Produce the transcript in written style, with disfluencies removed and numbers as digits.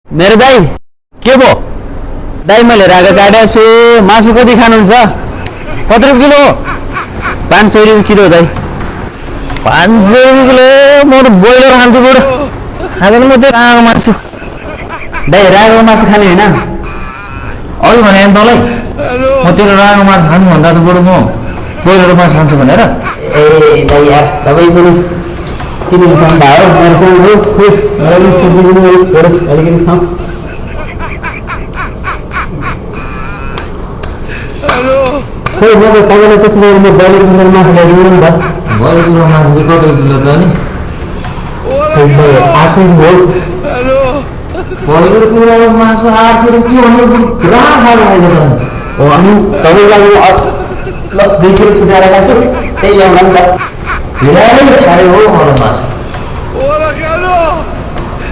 मेरो दाई के भो दाई मैले रागा काटेको छु मासु कति खानुहुन्छ कति रुपियाँ किलो 500 रुपियाँ किलो दाई 500 रुपियाँ किलो म त ब्रोइलर खान्छु बरु खाँदैन म त्यो रागो मासु दाई रागाको मासु खाने होइन अघि भने तँलाई म तेरो रागो मासु खानु भन्दा त बरु म ब्रोइलर मासु खान्छु भनेर ए दाई यार तपाईँ पनि किन सम्भा हो मेरोसँग हो खोइ मलाई पनि सुधी दिनु बरु अलिकति खाऊ खोइ म त तपाईँलाई त्यसो भए म ब्रोइलर किलो मासु ल्याइदिनु नि त ब्रोइलर मासु चाहिँ कति किलो त नि 800 हो ब्रोइलर किलो मासु 800 रुपियाँ के भनेर पुरा खानु आएछ त हो अनि तपाईँलाई ल 2 किलो छुट्याएर खान्छु त्यही ल्याउनु नि त धेरै छाड्यो हो मलाई मासु